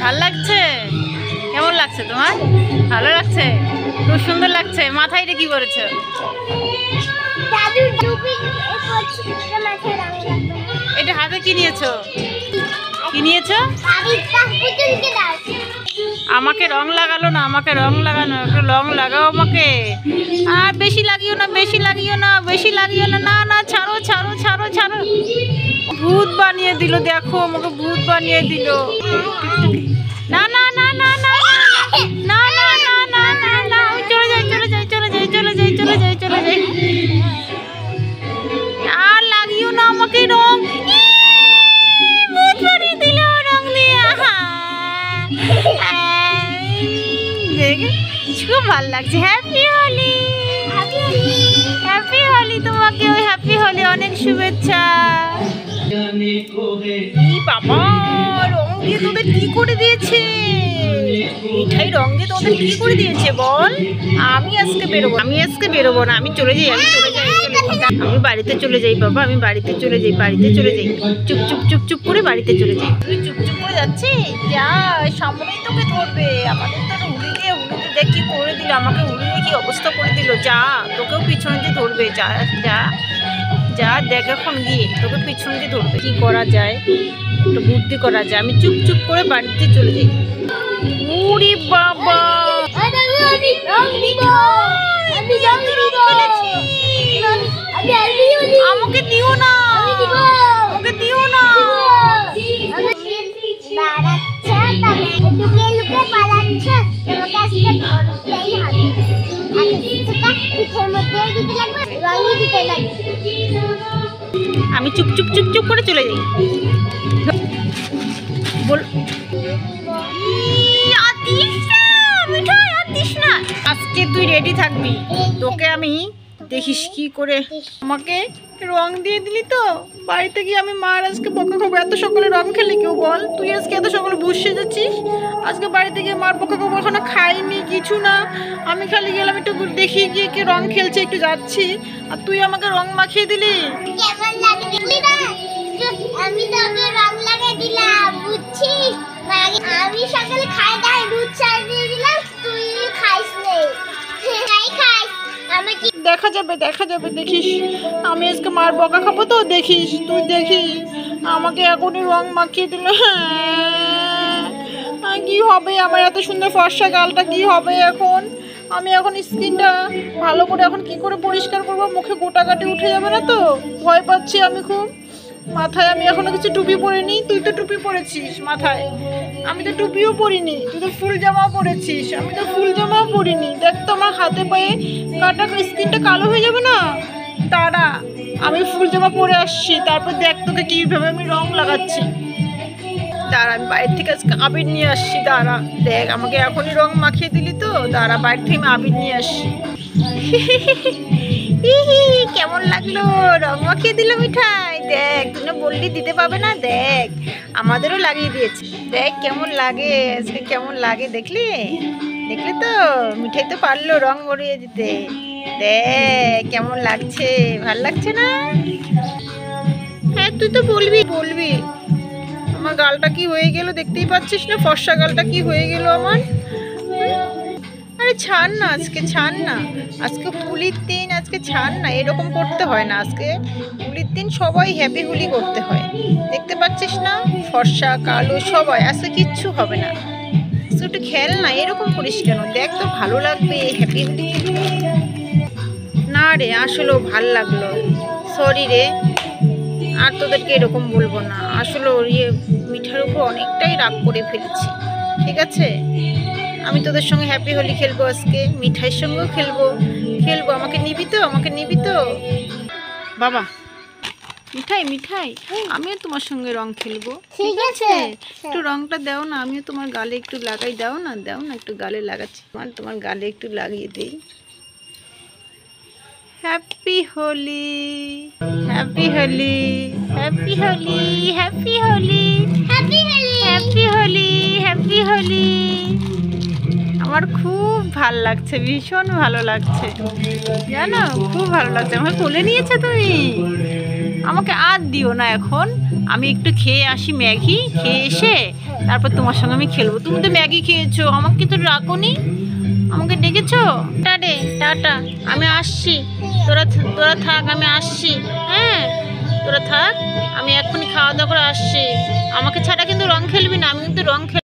ভাল লাগছে? কেমন লাগছে তোমার? ভালো লাগছে? খুব সুন্দর লাগছে। মাথায় এটা কি করেছো? এটা হাতে কি নিয়েছো? কি নিয়েছো? আমাকে রং লাগালো না, আমাকে রং লাগানো, একটু রং লাগাও আমাকে। আর বেশি লাগিও না, বেশি লাগিও না, বেশি লাগিও না। না না, ছাড়ো ছাড়ো ছাড়ো ছাড়ো। ভূত বানিয়ে দিল, দেখো আমাকে ভূত বানিয়ে দিল। না না না না না না না না না না না, চলে যাই চলে যাই চলে যাই চলে যাই চলে যাই চলে যাই। আর লাগিও না আমাকে রং। ভূত বানিয়ে দিল রং দিয়ে। দেখে খুব ভালো লাগছে। হ্যাপি হোলি, হ্যাপি হোলি তোমাকে, ওই হ্যাপি হোলি, অনেক শুভেচ্ছা। বাবা, রং দিয়ে তোদের কি করে দিয়েছে? মিঠাই রং দিয়ে তোদের কি করে দিয়েছে বল? আমি আজকে বেরোবো, আমি আজকে বেরোবো না, আমি চলে যাই, আমি চলে যাই, আমি বাড়িতে চলে যাই বাবা, আমি বাড়িতে চলে যাই, বাড়িতে চলে যাই। চুপ চুপ চুপ চুপ করে বাড়িতে চলে যাই। তুই চুপ চুপ করে যাচ্ছিস? যা, সামনেই তোকে ধরবে। আমাদের তো হুলি দিয়ে দেখ কি করে দিল, আমাকে হুলি দিয়ে কি অবস্থা করে দিল। যা, তোকেও পিছনে দিয়ে ধরবে। যা যা যা, দেখ এখন গিয়ে তোকে পিছন দিয়ে ধরবে। কি করা যায়, একটু বুদ্ধি করা যায়। আমি চুপ চুপ করে বাড়িতে চলে যাই। ওরে বাবা, আমাকে দিও না, আমাকে দিও না। আমি চুপ চুপ চুপ চুপ করে চলে যাই। বল, আজকে তুই রেডি থাকবি। তোকে আমি দেখিস কি করে আমাকে রং দিয়ে দিলি। তো বাড়িতে গিয়ে আমি মার আজকে বকা খাবো। এত সকালে রং খেলি কেউ বল? তুই আজকে এত সকালে বসে যাচ্ছিস। আজকে বাড়িতে গিয়ে মার বকা খাবো। এখনো খাইনি কিছু না, আমি খালি গেলাম একটু দেখি গিয়ে কে রং খেলছে, একটু যাচ্ছি, আর তুই আমাকে রং মাখিয়ে দিলি। আমি তোকে রং লাগিয়ে দিলাম, বুঝছিস? আমি সকালে খাই দাই দুধ চা দিয়ে দিলাম, তুই খাইস নেই। খাইস আমাকে দেখা যাবে, দেখা যাবে, দেখিস। আমি আজকে মার বকা খাবো তো, দেখিস তুই, দেখিস। আমাকে এখনই রং মাখিয়ে দিল। হ্যাঁ, কি হবে আমার এত সুন্দর ফর্সা গালটা, কি হবে এখন? আমি এখন স্কিনটা ভালো করে এখন কি করে পরিষ্কার করবো? মুখে গোটাকাটি উঠে যাবে না তো? ভয় পাচ্ছি আমি খুব। মাথায় আমি এখনো কিছু টুপি পরিনি। তুই তো টুপি পরেছিস মাথায়, আমি তো টুপিও পরিনি। তুই তো ফুল জামাও পরেছিস, আমি তো ফুল জামাও পরিনি। দেখ তো আমার হাতে পায়ে কাটা, স্কিনটা কালো হয়ে যাবে না? তারা আমি ফুল জামা পরে আসছি, তারপর দেখ তোকে কীভাবে আমি রং লাগাচ্ছি। দাঁড়া, আমি বাইরে থেকে আজকে আবির নিয়ে আসছি। দাঁড়া, দেখ আমাকে এখনই রং মাখিয়ে দিলি তো। দাঁড়া, বাইরে থেকে আমি আবির নিয়ে আসছি। কেমন লাগলো? রং মাখিয়ে দিল মিঠাই। দেখ, তুই না বললি দিতে পাবে না, দেখ আমাদেরও লাগিয়ে দিয়েছে। দেখ কেমন লাগে আজকে, কেমন লাগে দেখলি? দেখলি তো, মিঠাই তো পারলো রং ভরিয়ে দিতে। দেখ কেমন লাগছে, ভাল লাগছে না? হ্যাঁ, তুই তো বলবি বলবি। আমার গালটা কি হয়ে গেল দেখতেই পাচ্ছিস না, ফর্সা গালটা কি হয়ে গেল আমার। আরে ছাড় না, আজকে ছাড় না, আজকে হোলির দিন, আজকে ছাড় না। এরকম করতে হয় না, আজকে হোলির দিন সবাই হ্যাপি হোলি করতে হয়। দেখতে পাচ্ছিস না, ফর্সা কালো সবাই, আজকে কিচ্ছু হবে না। একটু খেল না, এরকম করিস কেন? দেখ তো ভালো লাগবে হ্যাপি হোলি। না রে, আসলেও ভাল লাগলো, সরি রে। আর তোদেরকে এরকম বলবো না। আসলে ওর মিঠার উপর অনেকটাই রাগ করে ফেলেছি। ঠিক আছে, আমি তোদের সঙ্গে হ্যাপি হোলি খেলবো আজকে, মিঠাইয়ের সঙ্গেও খেলবো। আমাকে নিবি তো, আমাকে নিবি তো বাবা? মিঠাই মিঠাই, আমিও তোমার সঙ্গে রং খেলবো। ঠিক আছে, একটু রংটা দাও না, আমিও তোমার গালে একটু লাগাই। দাও না, দাও না, একটু গালে লাগাচ্ছি। তোমার গালে একটু লাগিয়ে দিই। Happy Holi, happy Holi, happy Holi, happy Holi, happy Holi, happy Holi, happy Holi. আমার খুব ভাল লাগছে, ভীষণ ভালো লাগছে জানো, খুব ভালো লাগছে। আমাকে কোলে নিয়েছো তুমি। আমাকে আর দিও না এখন, আমি একটু খেয়ে আসি ম্যাগি, খেয়ে এসে তারপর তোমার সঙ্গে আমি খেলবো। তুমি তো ম্যাগি খেয়েছো, আমাকে তো ডাকোনি, আমাকে ডেকেছো। টাটা টাটা, আমি আসছি। তোরা তোরা থাক, আমি আসছি। হ্যাঁ তোরা থাক, আমি এক্ষুনি খাওয়া দাওয়া করে আসছি। আমাকে ছাড়া কিন্তু রং খেলবি না, আমি কিন্তু রং